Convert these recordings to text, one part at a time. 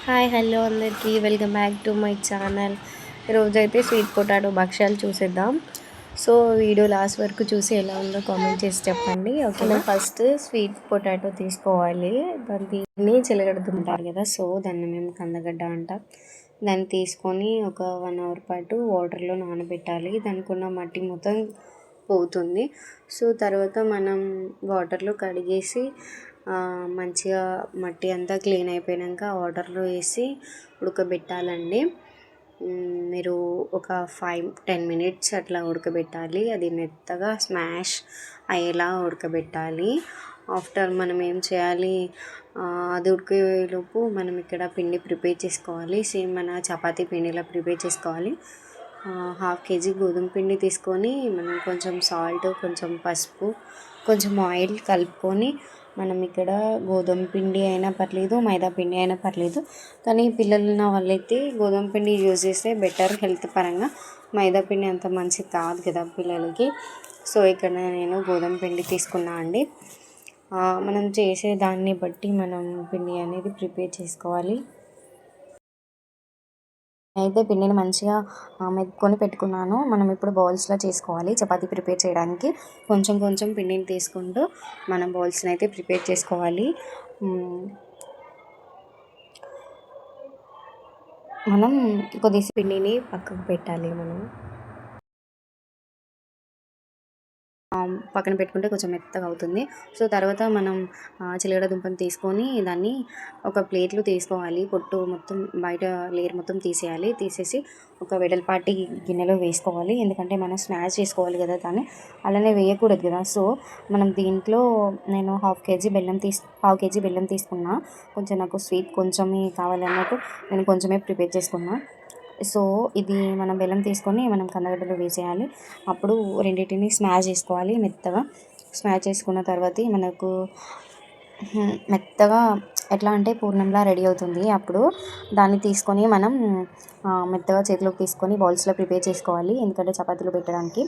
Hi hello అందరికీ welcome back to my channel. ఈరోజైతే sweet potato భక్ష్యాలు చూసేద్దాం. సో వీడియో లాస్ట్ వరకు చూసి ఎలా ఉందో కామెంట్ చేసి చెప్పండి. ఓకేనా? ఫస్ట్ స్వీట్ పొటాటో తీసుకోవాలి. దాన్ని చిలగడుతుంటారు కదా, సో దాన్ని మేము కందగడ్డ అంటాం. దాన్ని తీసుకొని ఒక 1 అవర్ పాటు వాటర్లో నానబెట్టాలి. దానికి ఉన్న మట్టి మొత్తం పోతుంది. సో తర్వాత మనం వాటర్లో కడిగేసి మంచిగా మట్టి అంతా క్లీన్ అయిపోయాక వాటర్లో వేసి ఉడకబెట్టాలండి. మీరు ఒక 5-10 మినిట్స్ అట్లా ఉడకబెట్టాలి. అది మెత్తగా స్మాష్ అయ్యేలా ఉడకబెట్టాలి. ఆఫ్టర్ మనం ఏం చేయాలి, అది ఉడికేలోపు మనం ఇక్కడ పిండి ప్రిపేర్ చేసుకోవాలి. సేమ్ మన చపాతీ పిండిలా ప్రిపేర్ చేసుకోవాలి. 1/2 kg గోధుమ పిండి తీసుకొని మనం కొంచెం సాల్ట్, కొంచెం పసుపు, కొంచెం ఆయిల్ కలుపుకొని మనం ఇక్కడ గోధుమ పిండి అయినా పర్లేదు, మైదా పిండి అయినా పర్లేదు. కానీ పిల్లలు ఉన్న వాళ్ళైతే గోధుమ పిండి యూజ్ చేస్తే బెటర్ హెల్త్ పరంగా. మైదా పిండి అంత మంచిది కాదు కదా పిల్లలకి. సో ఇక్కడ నేను గోధుమ పిండి తీసుకున్నా అండి. మనం చేసే దాన్ని బట్టి మనం పిండి అనేది ప్రిపేర్ చేసుకోవాలి. అయితే పిండిని మంచిగా మెత్తుకొని పెట్టుకున్నాను. మనం ఇప్పుడు బౌల్స్లో చేసుకోవాలి. చపాతీ ప్రిపేర్ చేయడానికి కొంచెం కొంచెం పిండిని తీసుకుంటూ మనం బౌల్స్ని అయితే ప్రిపేర్ చేసుకోవాలి. మనం కొద్దిగా పిండిని పక్కకు పెట్టాలి. మనం పక్కన పెట్టుకుంటే కొంచెం మెత్తగా అవుతుంది. సో తర్వాత మనం చిలగడ దుంపను తీసుకొని దాన్ని ఒక ప్లేట్లో తీసుకోవాలి. పొట్టు మొత్తం బయట లేయర్ మొత్తం తీసేయాలి. తీసేసి ఒక వెడల్పాటి గిన్నెలో వేసుకోవాలి. ఎందుకంటే మనం స్మాష్ చేసుకోవాలి కదా దాన్ని, అలానే వేయకూడదు కదా. సో మనం దీంట్లో నేను 1/2 kg బెల్లం తీసుకున్నా. కొంచెం నాకు స్వీట్ కొంచెమే కావాలన్నట్టు నేను కొంచెమే ప్రిపేర్ చేసుకున్నా. సో ఇది మనం బెల్లం తీసుకొని మనం కందగడ్డలో వేసేయాలి. అప్పుడు రెండింటిని స్మాష్ చేసుకోవాలి మెత్తగా. స్మాష్ చేసుకున్న తర్వాత మనకు మెత్తగా ఎట్లా అంటే పూర్ణంలా రెడీ అవుతుంది. అప్పుడు దాన్ని తీసుకొని మనం మెత్తగా చేతిలోకి తీసుకొని బౌల్స్లో ప్రిపేర్ చేసుకోవాలి. ఎందుకంటే చపాతీలు పెట్టడానికి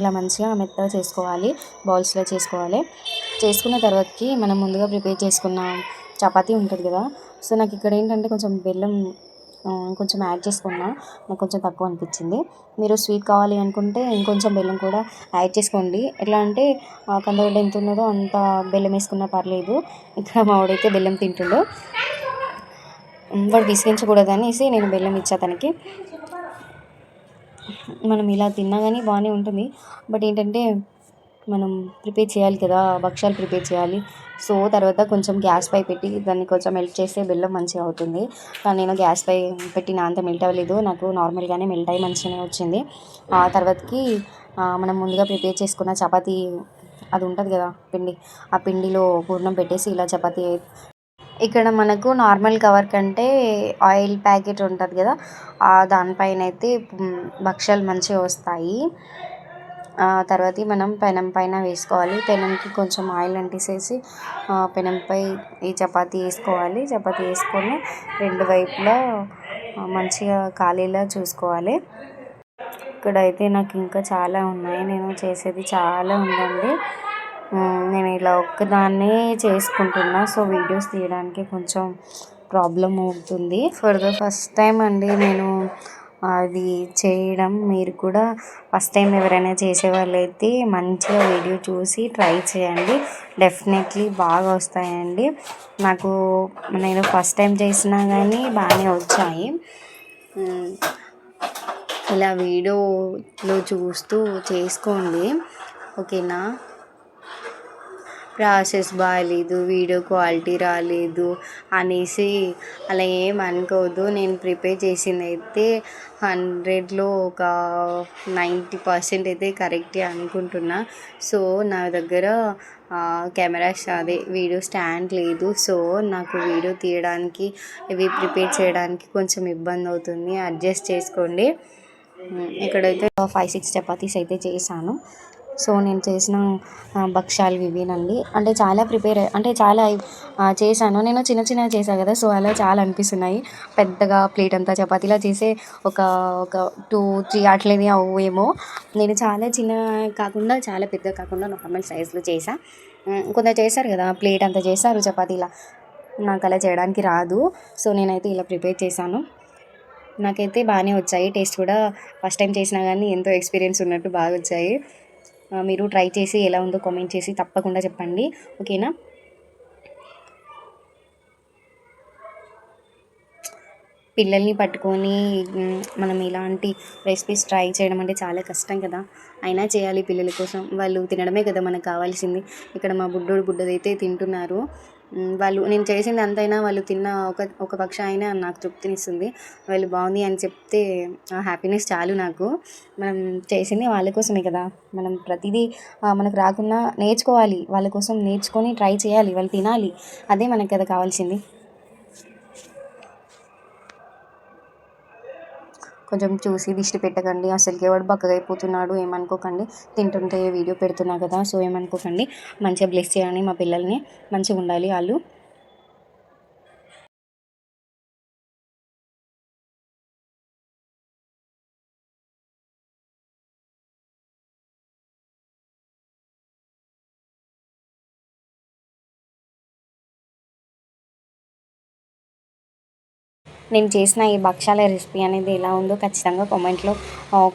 ఇలా మంచిగా మెత్తగా చేసుకోవాలి. బౌల్స్లో చేసుకోవాలి. చేసుకున్న తర్వాతకి మనం ముందుగా ప్రిపేర్ చేసుకున్న చపాతీ ఉంటుంది కదా. సో నాకు ఇక్కడ ఏంటంటే కొంచెం బెల్లం కొంచెం యాడ్ చేసుకున్నా, నాకు కొంచెం తక్కువ అనిపించింది. మీరు స్వీట్ కావాలి అనుకుంటే ఇంకొంచెం బెల్లం కూడా యాడ్ చేసుకోండి. ఎట్లా అంటే కందగడ్డ ఎంత ఉన్నదో అంత బెల్లం వేసుకున్నా పర్లేదు. ఇక్కడ మావాడైతే బెల్లం తింటుండు. వాడు విసిగించకూడదు అనేసి నేను బెల్లం ఇచ్చా తనకి. మనం ఇలా తిన్నా కానీ బాగానే ఉంటుంది. బట్ ఏంటంటే మనం ప్రిపేర్ చేయాలి కదా, భక్ష్యాలు ప్రిపేర్ చేయాలి. సో తర్వాత కొంచెం గ్యాస్ పై పెట్టి దాన్ని కొంచెం మెల్ట్ చేస్తే బెల్లం మంచిగా అవుతుంది. కానీ నేను గ్యాస్ పై పెట్టిన అంత మెల్ట్ అవ్వలేదు. నాకు నార్మల్గానే మెల్ట్ అయ్యి మంచిగానే వచ్చింది. ఆ తర్వాతకి మనం ముందుగా ప్రిపేర్ చేసుకున్న చపాతీ అది ఉంటుంది కదా పిండి, ఆ పిండిలో పూర్ణం పెట్టేసి ఇలా చపాతీ ఇక్కడ మనకు నార్మల్ కవర్ కంటే ఆయిల్ ప్యాకెట్ ఉంటుంది కదా, దానిపైన అయితే భక్ష్యాలు మంచిగా వస్తాయి. తర్వాత మనం పెనం పైన వేసుకోవాలి. పెనంకి కొంచెం ఆయిల్ అంటిసేసి పెనంపై ఈ చపాతీ వేసుకోవాలి. చపాతీ వేసుకొని రెండు వైపులా మంచిగా కాలేలా చూసుకోవాలి. ఇక్కడైతే నాకు ఇంకా చాలా ఉన్నాయి, నేను చేసేది చాలా ఉందండి. నేను ఇలా ఒక్కదాన్నే చేసుకుంటున్నా. సో వీడియోస్ తీయడానికి కొంచెం ప్రాబ్లం అవుతుంది. ఫర్ ద ఫస్ట్ టైం అండి నేను అది చేయడం. మీరు కూడా ఫస్ట్ టైం ఎవరైనా చేసేవాళ్ళు అయితే మంచిగా వీడియో చూసి ట్రై చేయండి. డెఫినెట్లీ బాగా వస్తాయండి. నేను ఫస్ట్ టైం చేసినా కానీ బాగానే వచ్చాయి. ఇలా వీడియోలో చూస్తూ చేసుకోండి, ఓకేనా? ప్రాసెస్ బాగాలేదు, వీడియో క్వాలిటీ రాలేదు అనేసి అలా ఏం అనుకోవద్దు. నేను ప్రిపేర్ చేసింది అయితే 100లో ఒక 90% అయితే కరెక్టే అనుకుంటున్నా. సో నా దగ్గర వీడియో స్టాండ్ లేదు. సో నాకు వీడియో తీయడానికి, ఇవి ప్రిపేర్ చేయడానికి కొంచెం ఇబ్బంది అవుతుంది, అడ్జస్ట్ చేసుకోండి. ఇక్కడైతే 5-6 చపాతీస్ అయితే చేశాను. సో నేను చేసిన భక్ష్యాలు ఇవేనండి. అంటే చాలా చేశాను. నేను చిన్న చిన్నగా చేశాను కదా, సో అలా చాలా అనిపిస్తున్నాయి. పెద్దగా ప్లేట్ అంతా చపాతీలా చేసే ఒక 2-3 అట్లనే అవేమో. నేను చాలా చిన్న కాకుండా చాలా పెద్ద కాకుండా నార్మల్ సైజులో చేసా. కొందరు చేస్తారు కదా ప్లేట్ అంతా చేస్తారు చపాతీలా. నాకు అలా చేయడానికి రాదు. సో నేనైతే ఇలా ప్రిపేర్ చేశాను. నాకైతే బాగానే వచ్చాయి. టేస్ట్ కూడా ఫస్ట్ టైం చేసినా కానీ ఎంతో ఎక్స్పీరియన్స్ ఉన్నట్టు బాగా వచ్చాయి. మీరు ట్రై చేసి ఎలా ఉందో కామెంట్ చేసి తప్పకుండా చెప్పండి. ఓకేనా? పిల్లల్ని పట్టుకొని మనం ఇలాంటి రెసిపీస్ ట్రై చేయడం అంటే చాలా కష్టం కదా. అయినా చేయాలి పిల్లల కోసం. వాళ్ళు తినడమే కదా మనకు కావాల్సింది. ఇక్కడ మా బుడ్డోడు బుడ్డదైతే తింటున్నారు. వాళ్ళు నేను చేసింది అంతైనా వాళ్ళు తిన్న ఒక పక్ష అయినా నాకు తృప్తినిస్తుంది. వాళ్ళు బాగుంది అని చెప్తే ఆ హ్యాపీనెస్ చాలు నాకు. మనం చేసింది వాళ్ళ కోసమే కదా. మనం ప్రతిదీ మనకు రాకున్నా నేర్చుకోవాలి. వాళ్ళ కోసం నేర్చుకొని ట్రై చేయాలి. వాళ్ళు తినాలి. అదే మనకు కదా కావాల్సింది. కొంచెం చూసి దిష్టి పెట్టకండి. అసలుకి ఎవడు బక్కగా అయిపోతున్నాడు ఏమనుకోకండి. తింటుంటే వీడియో పెడుతున్నా కదా, సో ఏమనుకోకండి. మంచిగా బ్లెస్ చేయండి మా పిల్లల్ని. మంచిగా ఉండాలి వాళ్ళు. నేను చేసిన ఈ భక్షాల రెసిపీ అనేది ఎలా ఉందో ఖచ్చితంగా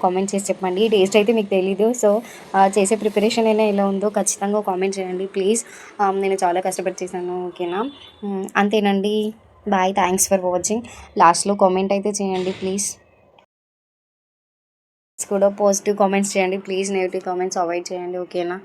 కామెంట్ చేసి చెప్పండి. టేస్ట్ అయితే మీకు తెలీదు. సో చేసే ప్రిపరేషన్ అయినా ఎలా ఉందో ఖచ్చితంగా కామెంట్ చేయండి ప్లీజ్. నేను చాలా కష్టపడి చేశాను. ఓకేనా? అంతేనండి. బాయ్. Thanks for watching. లాస్ట్లో కామెంట్ అయితే చేయండి ప్లీజ్. కూడా పాజిటివ్ కామెంట్స్ చేయండి ప్లీజ్. నెగిటివ్ కామెంట్స్ అవాయిడ్ చేయండి. ఓకేనా?